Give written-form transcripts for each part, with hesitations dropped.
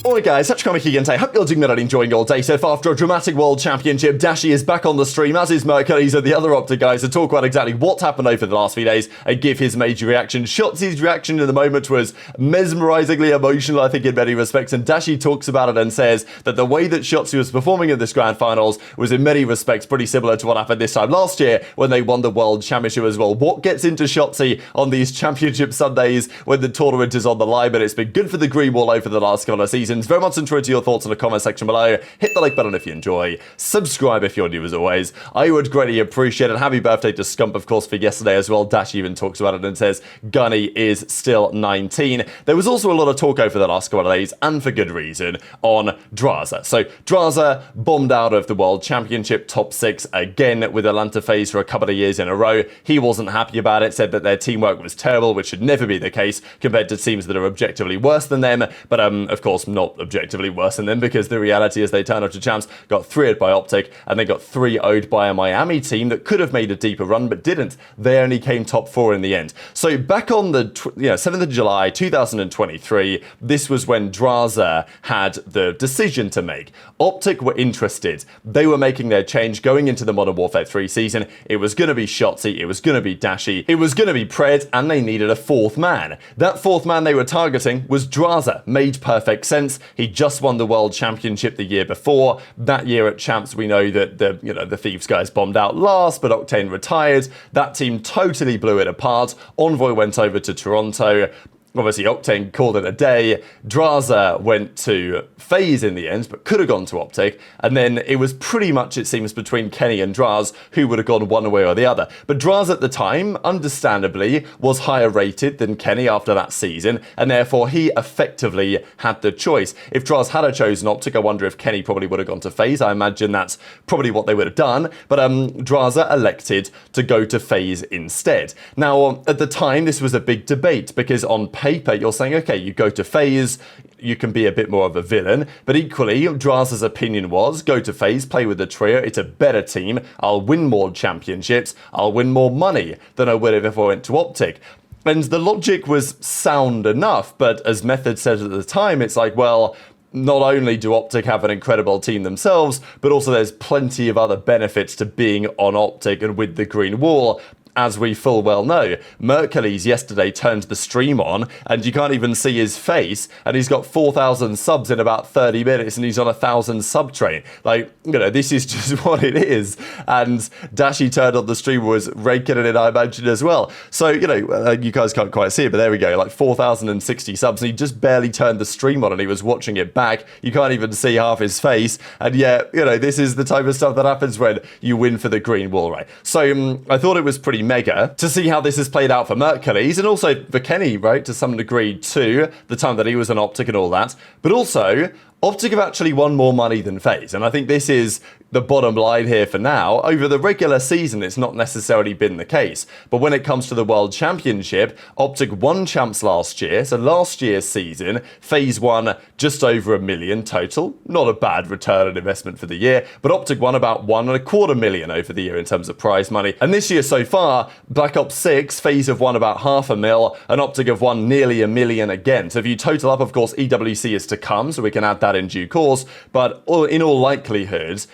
Alright guys, Huke and hope you're doing that and enjoying your day. So after a dramatic World Championship, Dashy is back on the stream, as is Mercury's and the other OpTic guys, to talk about exactly what happened over the last few days and give his major reaction. Shotzzy's reaction in the moment was mesmerizingly emotional, I think, in many respects, and Dashy talks about it and says that the way that Shotzzy was performing in this Grand Finals was in many respects pretty similar to what happened this time last year when they won the World Championship as well. What gets into Shotzzy on these Championship Sundays when the tournament is on the line? But it's been good for the green wall over the last couple of seasons. Very much enjoyed your thoughts in the comment section below. Hit the like button if you enjoy. Subscribe if you're new as always. I would greatly appreciate it. Happy birthday to Scump, of course, for yesterday as well. Dash even talks about it and says Gunny is still 19. There was also a lot of talk over the last couple of days, and for good reason, on Drazah. So Drazah bombed out of the World Championship top 6 again with Atlanta FaZe for a couple of years in a row. He wasn't happy about it, said that their teamwork was terrible, which should never be the case compared to teams that are objectively worse than them, but of course not objectively worse than them, because the reality is they turned up to champs, got 3-0'd by OpTic, and they got 3-0'd by a Miami team that could have made a deeper run but didn't. They only came top 4 in the end. So back on the 7th of July 2023, this was when Drazah had the decision to make. OpTic were interested. They were making their change going into the Modern Warfare 3 season. It was going to be Shotzzy, it was going to be Dashy, it was going to be Pred, and they needed a 4th man. That 4th man they were targeting was Drazah. Made perfect sense. He just won the World Championship the year before. That year at Champs, we know that the Thieves guys bombed out last, but Octane retired. That team totally blew it apart. Envoy went over to Toronto. Obviously, Octane called it a day. Drazah went to FaZe in the end, but could have gone to OpTic. And then it was pretty much, it seems, between Kenny and Draz who would have gone one way or the other. But Draz at the time, understandably, was higher rated than Kenny after that season, and therefore he effectively had the choice. If Draz had chosen OpTic, I wonder if Kenny probably would have gone to FaZe. I imagine that's probably what they would have done. But Drazah elected to go to FaZe instead. Now, at the time, this was a big debate, because on paper, you're saying, okay, you go to FaZe, you can be a bit more of a villain, but equally, Drazah's opinion was, go to FaZe, play with the trio, it's a better team, I'll win more championships, I'll win more money than I would have if I went to OpTic. And the logic was sound enough, but as Method said at the time, it's like, well, not only do OpTic have an incredible team themselves, but also there's plenty of other benefits to being on OpTic and with the green wall. As we full well know, Mercury's yesterday turned the stream on and you can't even see his face, and he's got 4,000 subs in about 30 minutes and he's on a 1,000 sub train. Like, this is just what it is. And Dashy turned on the stream, was raking it in, I imagine, as well. So, you guys can't quite see it, but there we go, like 4,060 subs, and he just barely turned the stream on and he was watching it back. You can't even see half his face. And yet, this is the type of stuff that happens when you win for the green wall, right? So, I thought it was pretty mega to see how this has played out for Mercury's, and also for Kenny, right, to some degree too, the time that he was on OpTic and all that. But also, OpTic have actually won more money than FaZe, and I think this is the bottom line here for now. Over the regular season, it's not necessarily been the case, but when it comes to the World Championship, OpTic won champs last year, so last year's season, FaZe won just over $1 million total. Not a bad return on investment for the year, but OpTic won about $1.25 million over the year in terms of prize money. And this year so far, Black Ops 6, FaZe have won about $500,000, and OpTic have won nearly $1 million again. So if you total up, of course, EWC is to come, so we can add that in due course, but in all likelihood,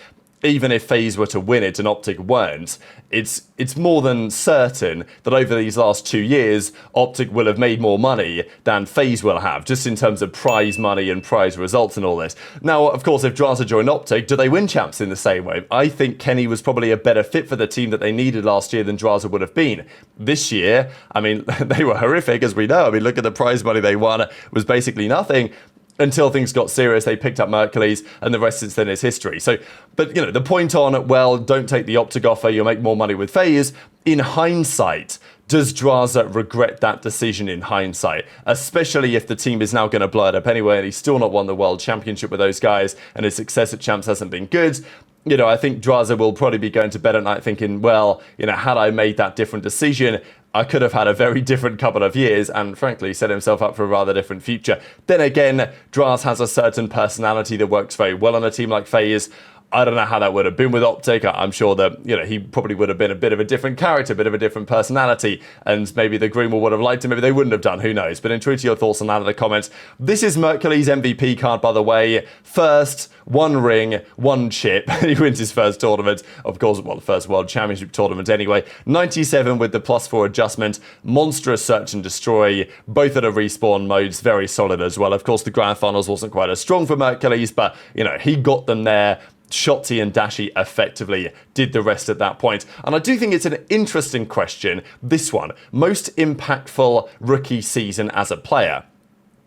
even if FaZe were to win it and OpTic weren't, it's more than certain that over these last 2 years, OpTic will have made more money than FaZe will have, just in terms of prize money and prize results and all this. Now, of course, if Drazah joined OpTic, do they win champs in the same way? I think Kenny was probably a better fit for the team that they needed last year than Drazah would have been. This year, I mean, they were horrific, as we know. I mean, look at the prize money they won. It was basically nothing. Until things got serious, they picked up Mercury's, and the rest since then is history. So, but the point on, well, don't take the OpTic offer, you'll make more money with FaZe. In hindsight, does Drazah regret that decision in hindsight? Especially if the team is now going to blow it up anyway, and he's still not won the World Championship with those guys, and his success at champs hasn't been good. I think Drazah will probably be going to bed at night thinking, well, had I made that different decision, I could have had a very different couple of years and, frankly, set himself up for a rather different future. Then again, Draz has a certain personality that works very well on a team like FaZe. I don't know how that would have been with OpTic. I'm sure that, you know, he probably would have been a bit of a different character, a bit of a different personality, and maybe the Green would have liked him, maybe they wouldn't have done, who knows. But intrigued to your thoughts on that in the comments. This is Mercury's MVP card, by the way. First, 1 ring, 1 chip. He wins his first tournament, of course, well, the first World Championship tournament anyway. 97 with the +4 adjustment. Monstrous search and destroy, both at a respawn modes, very solid as well. Of course, the Grand Finals wasn't quite as strong for Mercury's, but, you know, he got them there. Shotzzy and Dashy effectively did the rest at that point. And I do think it's an interesting question, this one. Most impactful rookie season as a player.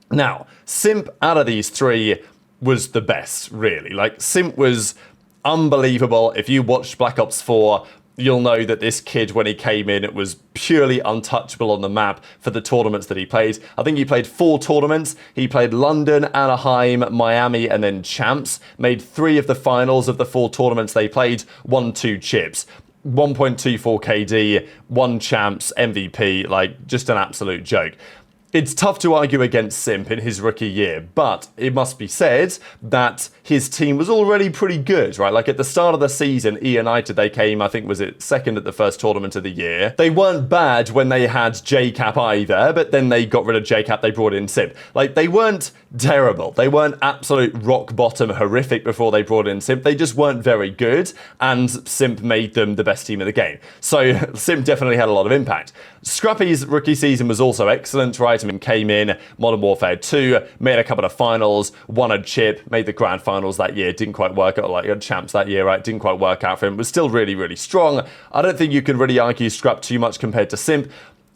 Now, Simp out of these 3 was the best, really. Like, Simp was unbelievable. If you watched Black Ops 4, you'll know that this kid, when he came in, it was purely untouchable on the map for the tournaments that he played. I think he played 4 tournaments. He played London, Anaheim, Miami, and then Champs. Made 3 of the finals of the 4 tournaments they played, won 2 chips. 1.24 KD, 1 Champs, MVP, like, just an absolute joke. It's tough to argue against Simp in his rookie year, but it must be said that his team was already pretty good, right? Like at the start of the season, United, they came, I think, was it second at the first tournament of the year. They weren't bad when they had JCap either, but then they got rid of JCap, they brought in Simp. Like, they weren't terrible. They weren't absolute rock bottom horrific before they brought in Simp. They just weren't very good, and Simp made them the best team in the game. So Simp definitely had a lot of impact. Scrappy's rookie season was also excellent, right? I mean, came in, Modern Warfare 2, made a couple of finals, won a chip, made the grand finals that year, didn't quite work out, like Champs that year, right? Didn't quite work out for him, was still really, really strong. I don't think you can really argue Scrap too much compared to Simp.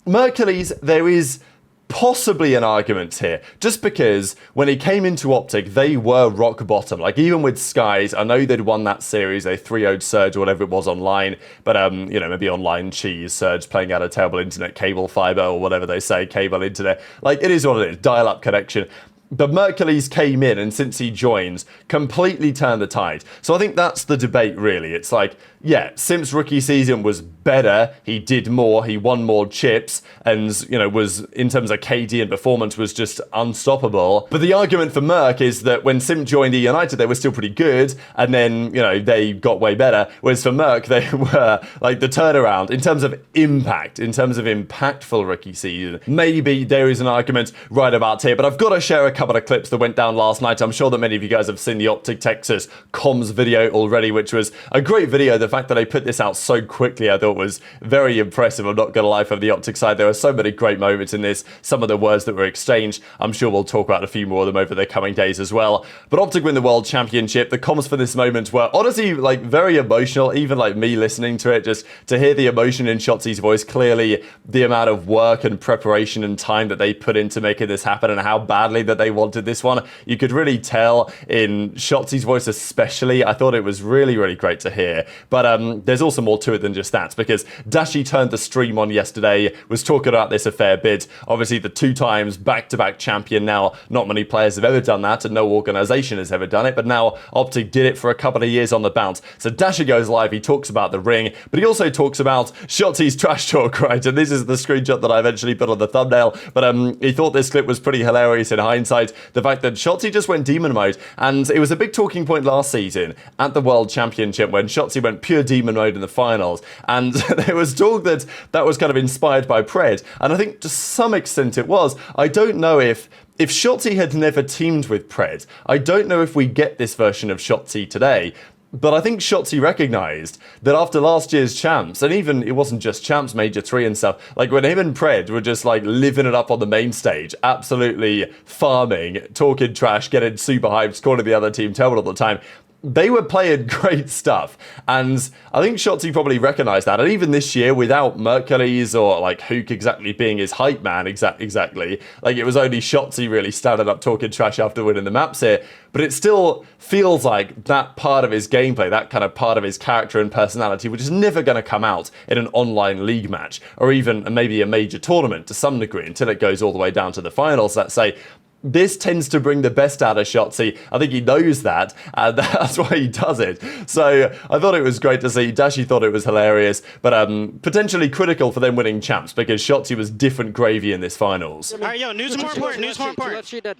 Mercury's, there is possibly an argument here, just because when he came into OpTic, they were rock bottom. Like, even with Skyz, I know they'd won that series, they 3-0'd Surge or whatever it was online, but, you know, maybe online cheese, Surge playing out a terrible internet cable fiber or whatever they say, cable internet. Like, it is what it is, dial-up connection. But Mercury's came in, and since he joins, completely turned the tide. So I think that's the debate, really. It's like, yeah, Simp's rookie season was better. He did more. He won more chips, and, you know, was, in terms of KD and performance, was just unstoppable. But the argument for Merc is that when Simp joined United, they were still pretty good, and then, you know, they got way better. Whereas for Merc, they were, like, the turnaround. In terms of impact, in terms of impactful rookie season, maybe there is an argument right about here. But I've got to share a couple of clips that went down last night. I'm sure that many of you guys have seen the OpTic Texas comms video already, which was a great video. The fact that they put this out so quickly, I thought was very impressive. I'm not going to lie, from the OpTic side, there were so many great moments in this. Some of the words that were exchanged, I'm sure we'll talk about a few more of them over the coming days as well. But OpTic win the World Championship. The comms for this moment were honestly, like, very emotional. Even like me listening to it, just to hear the emotion in Shotzzy's voice, clearly the amount of work and preparation and time that they put into making this happen, and how badly that they wanted this one. You could really tell in Shotzzy's voice especially. I thought it was really, really great to hear. But there's also more to it than just that, because Dashy turned the stream on yesterday, was talking about this a fair bit. Obviously, the 2 times back-to-back champion now. Not many players have ever done that, and no organization has ever done it, but now OpTic did it for a couple of years on the bounce. So Dashy goes live, he talks about the ring, but he also talks about Shotzzy's trash talk, right? And this is the screenshot that I eventually put on the thumbnail, but he thought this clip was pretty hilarious in hindsight. The fact that Shotzzy just went demon mode, and it was a big talking point last season at the World Championship when Shotzzy went pure demon mode in the finals, and there was talk that that was kind of inspired by Pred, and I think to some extent it was. I don't know if Shotzzy had never teamed with Pred, I don't know if we get this version of Shotzzy today. But I think Shotzzy recognised that after last year's champs, and even it wasn't just champs, Major 3 and stuff, like when him and Pred were just like living it up on the main stage, absolutely farming, talking trash, getting super hyped, calling the other team terrible all the time, they were playing great stuff, and I think Shotzzy probably recognised that. And even this year, without Mercury's or like Huke exactly being his hype man, exactly, like it was only Shotzzy really standing up talking trash after winning the maps here. But it still feels like that part of his gameplay, that kind of part of his character and personality, which is never going to come out in an online league match, or even maybe a major tournament to some degree, until it goes all the way down to the finals, let's say. This tends to bring the best out of Shotzzy. I think he knows that, and that's why he does it. So I thought it was great to see. Dashy thought it was hilarious, but potentially critical for them winning champs, because Shotzzy was different gravy in this finals. Alright, yo, news more important, news more important.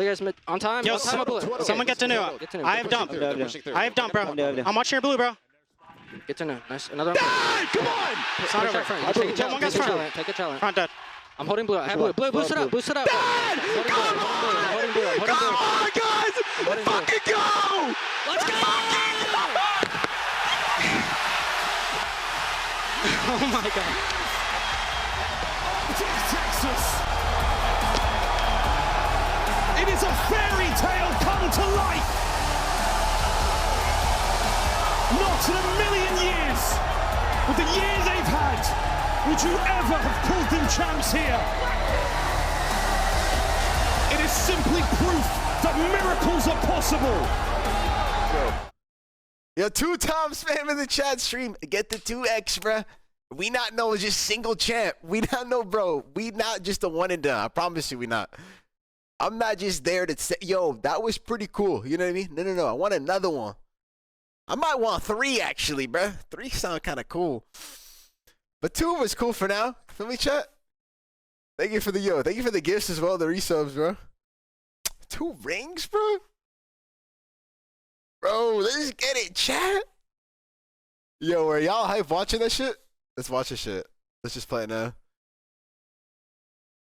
guys on time. Yo, on time, okay, someone get to new. I have dump. I have dump, bro. I'm watching your blue, bro. Get to new. Nice. Another. Come on! It's not over. Take a challenge. Take a challenge. Front dead. I'm holding blue. I have blue. Blue, boost it up. Boost it up. Dad! Come on, guys! Fucking go! Let's go! Oh my god. Texas. It is a fairy tale come to life. Not in a million years, with the year they've had, would you ever have called them champs here? It is simply proof that miracles are possible. Yo, 2-time spam in the chat stream. Get the 2x, bruh. We not know it's just single champ. We not know, bro. We not just a one and done. I promise you we not. I'm not just there to say, yo, that was pretty cool. You know what I mean? No. I want another one. I might want 3, actually, bruh. 3 sound kind of cool. But 2 was cool for now. Feel me, chat? Thank you for the gifts as well, the resubs, bro. 2 rings, bro? Bro, let's get it, chat. Yo, are y'all hype watching that shit? Let's watch this shit. Let's just play it now.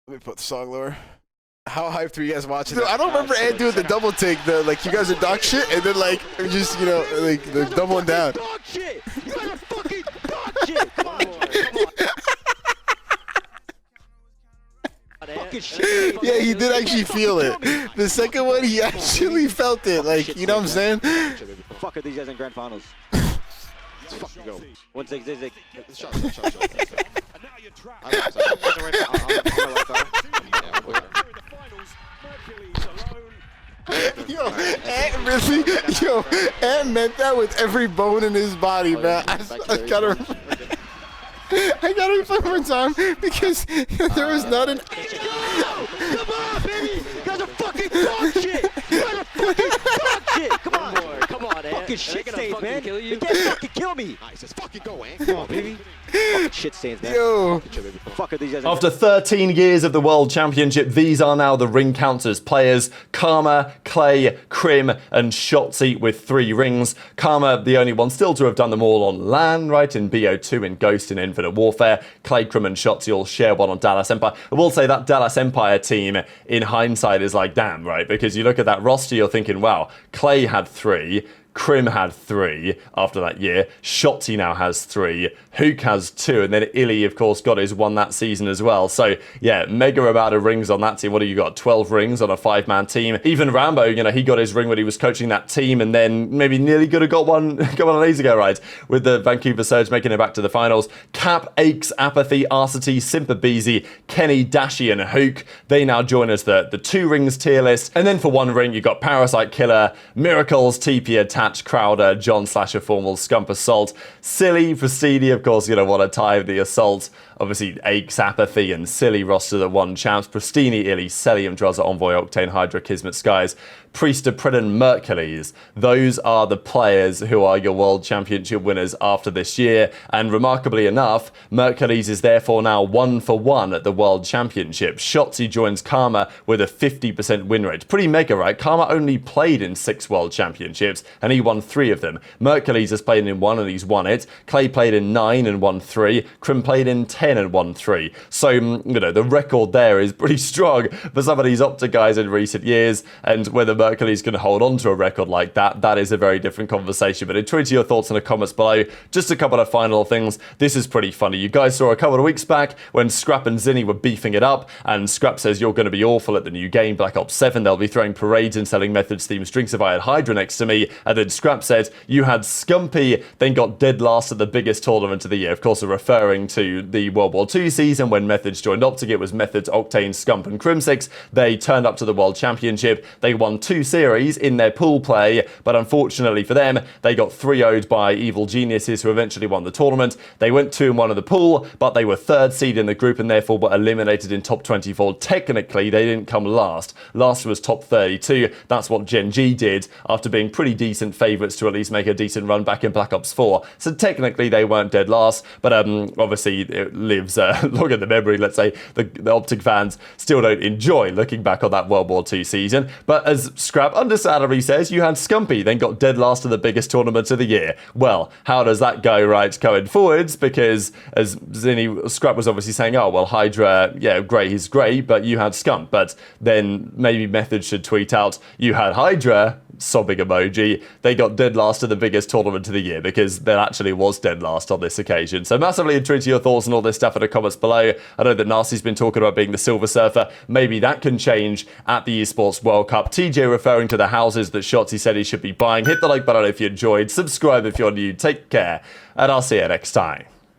Let me put the song lower. How hyped were you guys watching that? I don't remember Ed doing the double take, the like you guys are dog shit, and then like just, you know, like the doubling down. Dog shit! You guys are fucking dog shit! Come on, fucking shit. Yeah, he did actually feel it. The second one, he actually felt it. Like, you know what I'm saying? Fuck are these guys in grand finals? Let's fucking go. 1-6. Shot. Ant meant that with every bone in his body, man. I gotta replay one more time because there was not an. Come on, baby! You guys are fucking dog shit! You guys are fucking dog shit! Come on! Come on, Ant. Fucking shit stains, man. Kill you. You can't fucking kill me. Nice, let's fucking go, Ant. Come on, baby. Fucking shit stains, man. Yo. Fuck are these guys in After 13 years of the World Championship, these are now the ring counters players. Karma, Clay, Kremp, and Shotzzy with 3 rings. Karma, the only one still to have done them all on LAN, right, in BO2, in Ghost, and Infinite Warfare. Clay, Kremp, and Shotzzy all share one on Dallas Empire. I will say that Dallas Empire team, in hindsight, is like, damn, right? Because you look at that roster, you're thinking, wow, Clay had 3. Kremp had 3 after that year. Shotzzy now has 3. Huke has 2. And then HyDra, of course, got his 1 that season as well. So, yeah, mega amount of rings on that team. What have you got? 12 rings on a 5-man team. Even Rambo, you know, he got his ring when he was coaching that team. And then maybe nearly could have got one on ages ago, right? With the Vancouver Surge making it back to the finals. Cap, Aches, aBeZy, Arcity, Simp, aBeZy, Kenny, Dashy, and Huke. They now join us the 2 rings tier list. And then for 1 ring, you've got Parasite Killer, Miracles, TP Attach, Crowder, John Slasher Formal, Scump Assault, Silly, Pristini, of course, you know what a tie, the Assault, obviously Aches, aBeZy, and Silly roster that won champs, Pristini, HyDra, Cellium, Drazah, Envoy, Octane, HyDra, Kismet, Skyz, Priester, Pridden, Mercules. Those are the players who are your World Championship winners after this year, and remarkably enough, Mercules is therefore now 1 for 1 at the World Championship. Shotzzy joins Karma with a 50% win rate. Pretty mega, right? Karma only played in 6 World Championships, and he won 3 of them. Mercules has played in 1 and he's won it. Clay played in 9 and won 3. Kremp played in 10 and won 3. So, you know, the record there is pretty strong for some of these OpTic guys in recent years, and whether Mercules can hold on to a record like that, that is a very different conversation. But tweet your thoughts in the comments below. Just a couple of final things. This is pretty funny. You guys saw a couple of weeks back when Scrap and Zinni were beefing it up, and Scrap says you're going to be awful at the new game, Black Ops 7. They'll be throwing parades and selling Methods themed drinks if I had HyDra next to me. And then Scrap said you had Scumpy, then got dead last at the biggest tournament of the year. Of course, referring to the World War II season when Methods joined OpTic. It was Methods, Octane, Scump, and Crimsix. They turned up to the World Championship. They won 2 series in their pool play, but unfortunately for them, they got 3-0'd by Evil Geniuses, who eventually won the tournament. They went 2-1 of the pool, but they were 3rd seed in the group and therefore were eliminated in top 24. Technically, they didn't come last. Last was top 32. That's what Gen G did after being pretty decent favourites to at least make a decent run back in Black Ops 4. So technically, they weren't dead last, but obviously, lives long in the memory, let's say. The OpTic fans still don't enjoy looking back on that World War II season. But as Scrap Undersalary says, you had Scumpy, then got dead last in the biggest tournament of the year. Well, how does that go right going forwards? Because as Scrap was obviously saying, oh, well, HyDra, yeah, great, he's great, but you had Scump. But then maybe Method should tweet out, you had HyDra, sobbing emoji, they got dead last in the biggest tournament of the year, because there actually was dead last on this occasion. So massively intrigued to your thoughts on all this stuff in the comments below. I know that Nastie's been talking about being the Silver Surfer. Maybe that can change at the Esports World Cup. TJ referring to the houses that Shotzzy said he should be buying. Hit the like button if you enjoyed. Subscribe if you're new. Take care, and I'll see you next time.